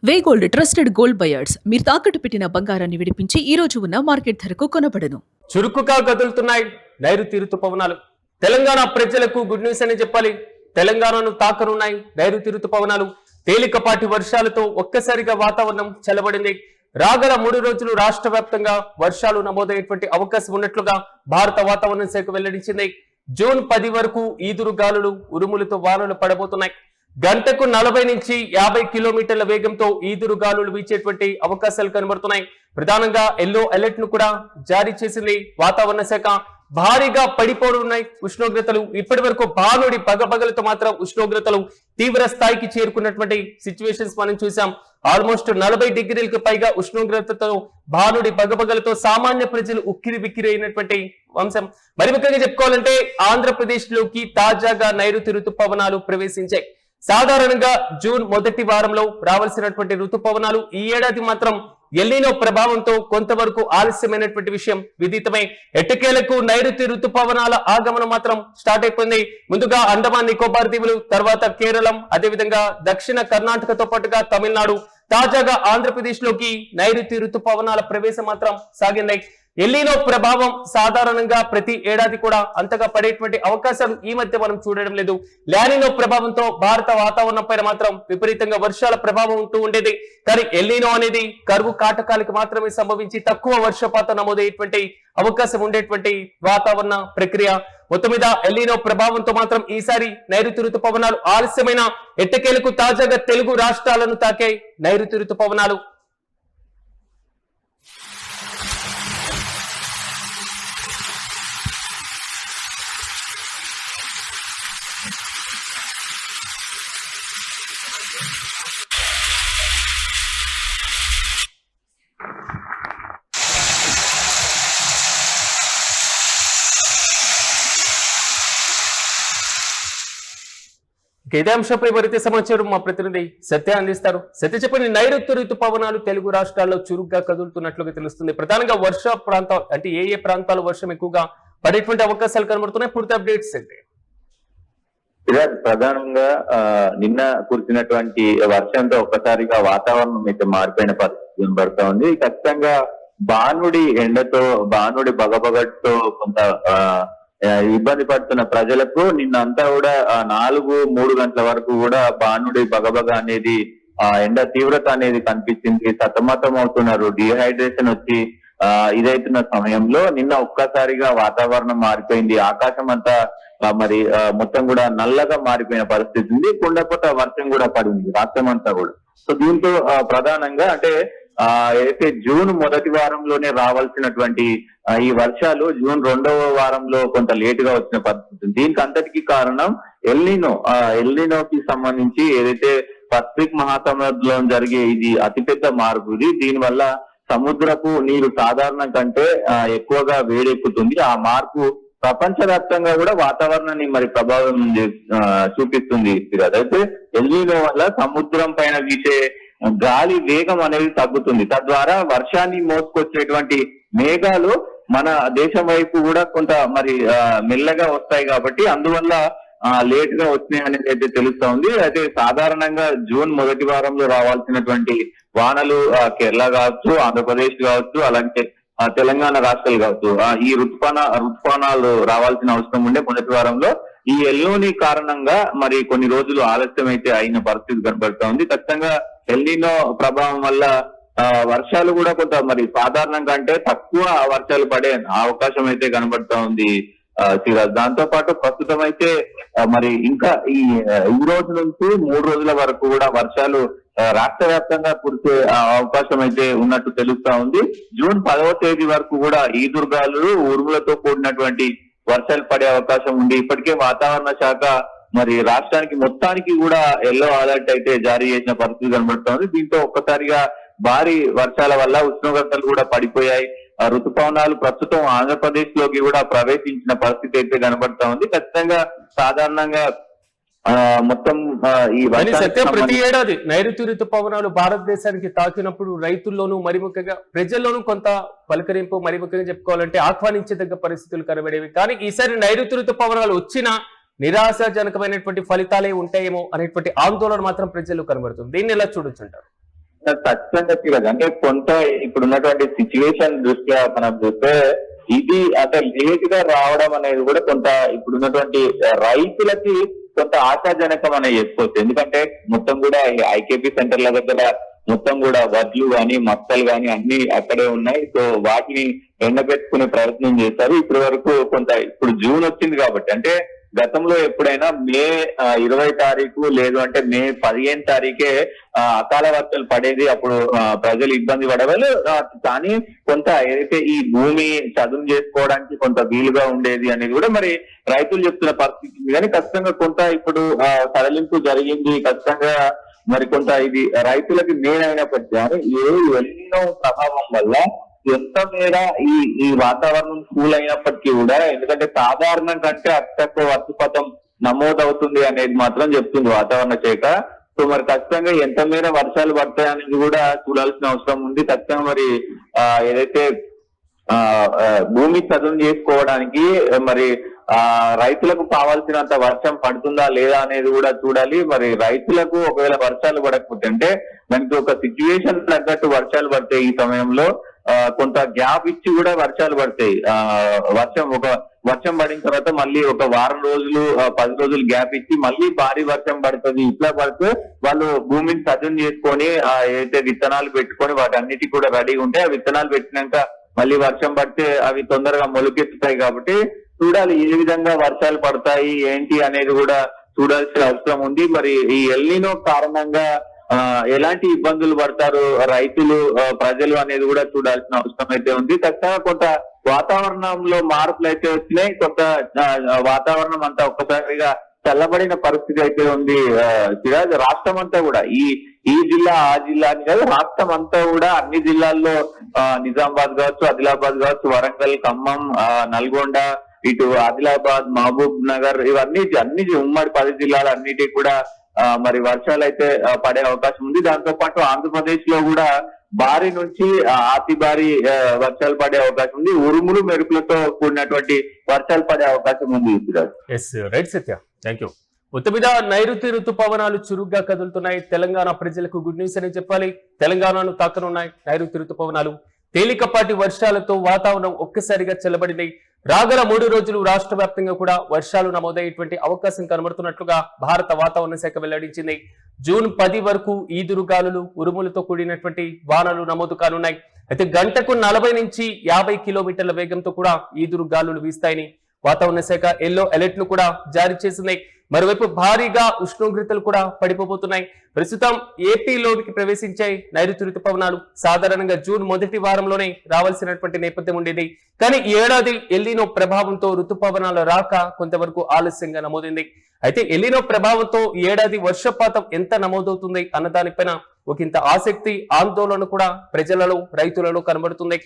వే gold trusted gold buyers మీరు తాకట్టు పెట్టిన బంగారాన్ని విడిపించి ఈ రోజు ఉన్న మార్కెట్ ధరకు కొనబడను. చురుకుగా కదులుతున్నాయి నైరుతి రుతుపవనాలు. తెలంగాణ ప్రజలకు గుడ్ న్యూస్ అని చెప్పాలి. తెలంగాణను తాకనున్నాయి నైరుతి రుతుపవనాలు. తేలికపాటి వర్షాలతో ఒక్కసారిగా వాతావరణం చల్లబడింది. రాగల 3 రోజులు రాష్ట్ర వ్యాప్తంగా వర్షాలు నమోదయ్యేటువంటి అవకాశం ఉన్నట్లుగా భారత వాతావరణ శాఖ వెల్లడించింది. జూన్ 10 వరకు ఈదురు గాలులు ఉరుములతో వానలు పడబోతున్నాయి. గంటకు 40 నుంచి 50 కిలోమీటర్ల వేగంతో ఈదురు గాలులు వీచేటువంటి అవకాశాలు కనబడుతున్నాయి. ప్రధానంగా ఎల్లో అలర్ట్ ను కూడా జారీ చేసింది వాతావరణ శాఖ. భారీగా పడిపోనున్నాయి ఉష్ణోగ్రతలు. ఇప్పటి వరకు భానుడి పగపగలతో మాత్రం ఉష్ణోగ్రతలు తీవ్ర స్థాయికి చేరుకున్నటువంటి సిచ్యువేషన్స్ మనం చూసాం. ఆల్మోస్ట్ 40 డిగ్రీలకు పైగా ఉష్ణోగ్రతతో భానుడి పగపగలతో సామాన్య ప్రజలు ఉక్కిరి బిక్కిరి అయినటువంటి అంశం. మరి ముఖ్యంగా చెప్పుకోవాలంటే ఆంధ్రప్రదేశ్ లోకి తాజాగా నైరుతి ఋతుపవనాలు ప్రవేశించాయి. సాధారణంగా జూన్ మొదటి వారంలో రావాల్సినటువంటి ఋతుపవనాలు ఈ ఏడాది మాత్రం ఎల్నినో ప్రభావంతో కొంతవరకు ఆలస్యమైనటువంటి విషయం విదితమై ఎట్టకేలకు నైరుతి ఋతుపవనాల ఆగమనం మాత్రం స్టార్ట్ అయిపోయింది. ముందుగా అండమాన్ నికోబార్ దీవులు, తర్వాత కేరళం, అదేవిధంగా దక్షిణ కర్ణాటకతో పాటుగా తమిళనాడు, తాజాగా ఆంధ్రప్రదేశ్ లోకి నైరుతి ఋతుపవనాల ప్రవేశం మాత్రం సాగింది. ఎల్నినో ప్రభావం సాధారణంగా ప్రతి ఏడాది కూడా అంతగా పడేటువంటి అవకాశాలు ఈ మధ్య మనం చూడడం లేదు. లానినో ప్రభావంతో భారత వాతావరణం పైన మాత్రం విపరీతంగా వర్షాల ప్రభావం ఉంటూ ఉండేది. కానీ ఎల్నినో అనేది కరువు కాటకాలకు మాత్రమే సంభవించి తక్కువ వర్షపాతం నమోదయ్యేటువంటి అవకాశం ఉండేటువంటి వాతావరణ ప్రక్రియ. మొత్తం మీద ఎల్నినో ప్రభావంతో మాత్రం ఈసారి నైరుతి ఋతుపవనాలు ఆలస్యమైన ఎట్టకేలకు తాజాగా తెలుగు రాష్ట్రాలను తాకే నైరుతి ఋతుపవనాలు. ఇదే అంశంపై మరింత సమాచారం మా ప్రతినిధి సత్య అందిస్తారు. సత్య చెప్పండి, నైరుతి ఋతుపవనాలు తెలుగు రాష్ట్రాల్లో చురుగ్గా కదులుతున్నట్లుగా తెలుస్తుంది. ప్రధానంగా వర్ష ప్రాంతాలు అంటే ఏ ప్రాంతాలు వర్షం ఎక్కువగా పడేటువంటి అవకాశాలు కనబడుతున్నాయి? పూర్తి అప్డేట్స్ ఏంటి? ప్రధానంగా నిన్న కురిసినటువంటి వర్షంతో ఒక్కసారిగా వాతావరణం అయితే మారిపోయిన పరిస్థితి కనబడతా ఉంది. ఖచ్చితంగా భానుడి ఎండతో, భానుడి బగబగట్తో కొంత ఇబ్బంది పడుతున్న ప్రజలకు నిన్నంతా కూడా 4-3 గంటల వరకు కూడా భానుడి బగబగ అనేది ఎండ తీవ్రత అనేది కనిపించింది. సతమతం అవుతున్నారు. డిహైడ్రేషన్ వచ్చి ఇదైతున్న సమయంలో నిన్న ఒక్కసారిగా వాతావరణం మారిపోయింది. ఆకాశం అంతా మరి మొత్తం కూడా నల్లగా మారిపోయిన పరిస్థితి ఉంది. కుండపోత వర్షం కూడా పడింది రాష్ట్రం అంతా కూడా. సో దీంతో ప్రధానంగా అంటే అయితే జూన్ మొదటి వారంలోనే రావాల్సినటువంటి ఈ వర్షాలు జూన్ 2వ వారంలో కొంత లేట్ గా వచ్చిన పరిస్థితి. దీనికి అంతటికి కారణం ఎల్నినోకి సంబంధించి ఏదైతే పసిఫిక్ మహాసముద్రంలో జరిగే ఇది అతిపెద్ద మార్పు. ఇది దీనివల్ల సముద్రపు నీరు సాధారణం కంటే ఎక్కువగా వేడెక్కుతుంది. ఆ మార్పు ప్రపంచవ్యాప్తంగా కూడా వాతావరణాన్ని మరి ప్రభావం చూపిస్తుంది. అయితే ఎల్నినో వల్ల సముద్రం పైన వీసే గాలి వేగం అనేది తగ్గుతుంది. తద్వారా వర్షాన్ని మోసుకొచ్చేటువంటి మేఘాలు మన దేశం వైపు కూడా కొంత మరి మెల్లగా వస్తాయి. కాబట్టి అందువల్ల లేట్ గా వచ్చినాయి అనేది అయితే తెలుస్తా ఉంది. అయితే సాధారణంగా జూన్ మొదటి వారంలో రావాల్సినటువంటి వానలు కేరళ కావచ్చు, ఆంధ్రప్రదేశ్ కావచ్చు, అలాగే తెలంగాణ రాష్ట్రాలు కావచ్చు, ఈ ఋతుపవనాలు రావాల్సిన అవసరం ఉండే మొదటి వారంలో ఈ ఎల్నినో కారణంగా మరి కొన్ని రోజులు ఆలస్యం అయితే అయిన పరిస్థితి కనబడతా ఉంది. ఖచ్చితంగా ఎల్నినో ప్రభావం వల్ల వర్షాలు కూడా కొంత మరి సాధారణం కంటే తక్కువ వర్షాలు పడే అవకాశం అయితే కనబడతా ఉంది సిరాజ్. దాంతో పాటు ప్రస్తుతం అయితే మరి ఇంకా ఈ రోజు నుంచి 3 రోజుల వరకు కూడా వర్షాలు రాష్ట్ర వ్యాప్తంగా కురిసే అవకాశం అయితే ఉన్నట్టు తెలుస్తా ఉంది. జూన్ 10వ తేదీ వరకు కూడా ఈదురుగాలులు ఉరుములతో కూడినటువంటి వర్షాలు పడే అవకాశం ఉంది. ఇప్పటికే వాతావరణ శాఖ మరి రాష్ట్రానికి మొత్తానికి కూడా ఎల్లో అలర్ట్ అయితే జారీ చేసిన పరిస్థితి కనబడుతా ఉంది. దీంతో ఒక్కసారిగా భారీ వర్షాల వల్ల ఉష్ణోగ్రతలు కూడా పడిపోయాయి. ఋతుపవనాలు ప్రస్తుతం ఆంధ్రప్రదేశ్ లోకి కూడా ప్రవేశించిన పరిస్థితి అయితే కనబడతా ఉంది. ఖచ్చితంగా సాధారణంగా మొత్తం ఈ ప్రతి ఏడాది నైరుతి ఋతుపవనాలు భారతదేశానికి తాకినప్పుడు రైతుల్లోనూ మరి ముఖ్యంగా ప్రజల్లోనూ కొంత పలకరింపు, మరి ముఖ్యంగా చెప్పుకోవాలంటే ఆహ్వానించదగ్గ పరిస్థితులు కనబడేవి. కానీ ఈసారి నైరుతి ఋతుపవనాలు వచ్చిన నిరాశాజనకమైనటువంటి ఫలితాలే ఉంటాయేమో అనేటువంటి ఆందోళన మాత్రం ప్రజలు కనబడుతుంది. దీన్ని ఎలా చూడొచ్చుంటారు? ఖచ్చితంగా తీరదు. అంటే కొంత ఇప్పుడు ఉన్నటువంటి సిచ్యువేషన్ దృష్ట్యా మనం చూస్తే ఇది అసలు లేట్ గా రావడం అనేది కూడా కొంత ఇప్పుడు ఉన్నటువంటి రైతులకి కొంత ఆశాజనకం అనేది చెప్పుకోవచ్చు. ఎందుకంటే మొత్తం కూడా ఐకేపీ సెంటర్ల దగ్గర మొత్తం కూడా వడ్లు గాని మక్కలు గాని అన్ని అక్కడే ఉన్నాయి. సో వాటిని ఎండబెట్టుకునే ప్రయత్నం చేశారు. ఇప్పటి వరకు కొంత ఇప్పుడు జూన్ వచ్చింది కాబట్టి, అంటే గతంలో ఎప్పుడైనా మే 20 తారీఖు లేదు అంటే మే 15 తారీఖే అకాల వర్షాలు పడేది. అప్పుడు ప్రజలు ఇబ్బంది పడేవాళ్ళు. కానీ కొంత ఏదైతే ఈ భూమి చదును చేసుకోవడానికి కొంత వీలుగా ఉండేది అనేది కూడా మరి రైతులు చెప్తున్న పరిస్థితి ఉంది. కానీ ఖచ్చితంగా కొంత ఇప్పుడు సడలింపు జరిగింది. ఖచ్చితంగా మరి కొంత ఇది రైతులకి మేలైనప్పటికీ కానీ ఎన్నో ప్రభావం వల్ల ఎంత మేర ఈ వాతావరణం కూల్ అయినప్పటికీ కూడా, ఎందుకంటే సాధారణం కంటే అత్యక్కువ వర్షపాతం నమోదవుతుంది అనేది మాత్రం చెప్తుంది వాతావరణ శాఖ. సో మరి ఖచ్చితంగా ఎంత మేర వర్షాలు పడతాయి అనేది కూడా చూడాల్సిన అవసరం ఉంది. ఖచ్చితంగా మరి ఏదైతే భూమి చదును చేసుకోవడానికి మరి రైతులకు కావాల్సినంత వర్షం పడుతుందా లేదా అనేది కూడా చూడాలి. మరి రైతులకు ఒకవేళ వర్షాలు పడకపోతే, అంటే దానికి ఒక సిచ్యువేషన్ తగ్గట్టు వర్షాలు పడతాయి. ఈ సమయంలో కొంత గ్యాప్ ఇచ్చి కూడా వర్షాలు పడతాయి. వర్షం పడిన తర్వాత మళ్ళీ ఒక వారం రోజులు 10 రోజులు గ్యాప్ ఇచ్చి మళ్ళీ భారీ వర్షం పడుతుంది. ఇట్లా పడితే వాళ్ళు భూమిని చదును చేసుకొని ఏదైతే విత్తనాలు పెట్టుకొని వాటన్నిటికీ కూడా రెడీగా ఉంటే ఆ విత్తనాలు పెట్టినాక మళ్ళీ వర్షం పడితే అవి తొందరగా మొలకెత్తుతాయి. కాబట్టి చూడాలి ఏ విధంగా వర్షాలు పడతాయి ఏంటి అనేది కూడా చూడాల్సిన అవసరం ఉంది. మరి ఈ ఎల్నినో కారణంగా ఎలాంటి ఇబ్బందులు పడతారు రైతులు ప్రజలు అనేది కూడా చూడాల్సిన అవసరం అయితే ఉంది. ఖచ్చితంగా కొంత వాతావరణంలో మార్పులు అయితే వచ్చినాయి. కొంత వాతావరణం అంతా ఒక్కసారిగా చల్లబడిన పరిస్థితి అయితే ఉంది. సిరాజ్, రాష్ట్రం అంతా కూడా ఈ జిల్లా ఆ జిల్లా అని కాదు, రాష్ట్రం అంతా కూడా అన్ని జిల్లాల్లో నిజామాబాద్ కావచ్చు, ఆదిలాబాద్ కావచ్చు, వరంగల్, ఖమ్మం, నల్గొండ, ఇటు ఆదిలాబాద్, మహబూబ్ నగర్, ఇవన్నీ అన్ని ఉమ్మడి 10 జిల్లాలు అన్నిటికీ కూడా మరి వర్షాలు అయితే పడే అవకాశం ఉంది. దాంతో పాటు ఆంధ్రప్రదేశ్ లో కూడా భారీ నుంచి అతి భారీ వర్షాలు పడే అవకాశం ఉంది. ఉరుములు మెరుపులతో కూడినటువంటి వర్షాలు పడే అవకాశం ఉంది. Right Satya, thank you. మొత్తం మీద నైరుతి ఋతుపవనాలు చురుగ్గా కదులుతున్నాయి. తెలంగాణ ప్రజలకు గుడ్ న్యూస్ అని చెప్పాలి. తెలంగాణను తాకనున్నాయి నైరుతి ఋతుపవనాలు. తేలికపాటి వర్షాలతో వాతావరణం ఒక్కసారిగా చల్లబడింది. రాగల 3 రోజులు రాష్ట్ర వ్యాప్తంగా కూడా వర్షాలు నమోదయ్యేటువంటి అవకాశం కనబడుతున్నట్లుగా భారత వాతావరణ శాఖ వెల్లడించింది. జూన్ 10 వరకు ఈదురుగాలులు, ఉరుములతో కూడినటువంటి వానలు నమోదు కానున్నాయి. అయితే గంటకు 40 నుంచి 50 కిలోమీటర్ల వేగంతో కూడా ఈదురుగాలులు వీస్తాయని వాతావరణ శాఖ ఎల్లో అలర్ట్ ను కూడా జారీ చేసింది. మరోవైపు భారీగా ఉష్ణోగ్రతలు కూడా పడిపోతున్నాయి. ప్రస్తుతం ఏపీలోకి ప్రవేశించాయి నైరుతి ఋతుపవనాలు. సాధారణంగా జూన్ మొదటి వారంలోనే రావాల్సినటువంటి నేపథ్యం ఉండేది. కానీ ఈ ఏడాది ఎల్నినో ప్రభావంతో ఋతుపవనాల రాక కొంతవరకు ఆలస్యంగా నమోదైంది. అయితే ఎల్నినో ప్రభావంతో ఈ ఏడాది వర్షపాతం ఎంత నమోదవుతుంది అన్న దానిపైన ఒకంత ఆసక్తి, ఆందోళన కూడా ప్రజలలో, రైతులలో కనబడుతుంది.